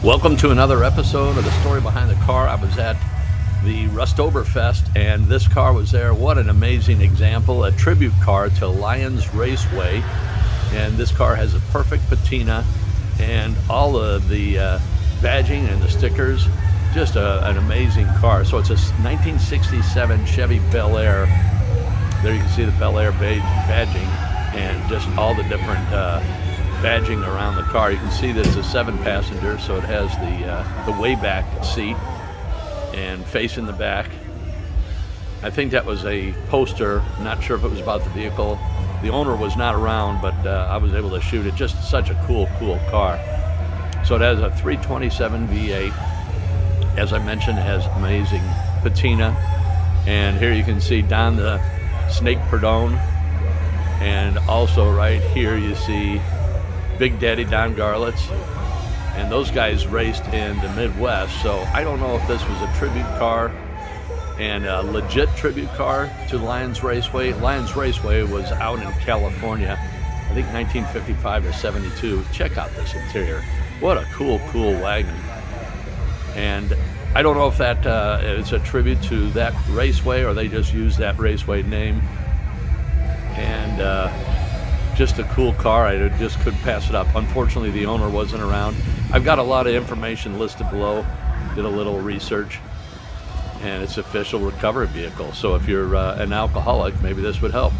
Welcome to another episode of The Story Behind the Car. I was at the Rustoberfest and this car was there. What an amazing example, a tribute car to Lions Raceway. And this car has a perfect patina and all of the badging and the stickers. Just an amazing car. So it's a 1967 Chevy Bel Air. There you can see the Bel Air badging and just all the different badging around the car. You can see that it's a 7-passenger, so it has the way back seat and facing the back. I think that was a poster. I'm not sure if it was about the vehicle. The owner was not around, but I was able to shoot it. Just such a cool car. So it has a 327 V8. As I mentioned, it has amazing patina. And here you can see Don the Snake Perdone. And also right here you see Big Daddy Don Garlitz, and those guys raced in the Midwest. So I don't know if this was a tribute car and a legit tribute car to Lions Raceway. Lions Raceway was out in California, I think 1955 to 72. Check out this interior. What a cool wagon. And I don't know if that it's a tribute to that raceway or they just used that raceway name. And just a cool car. I just couldn't pass it up. Unfortunately, the owner wasn't around. I've got a lot of information listed below. Did a little research, and it's an official recovery vehicle. So if you're an alcoholic, maybe this would help.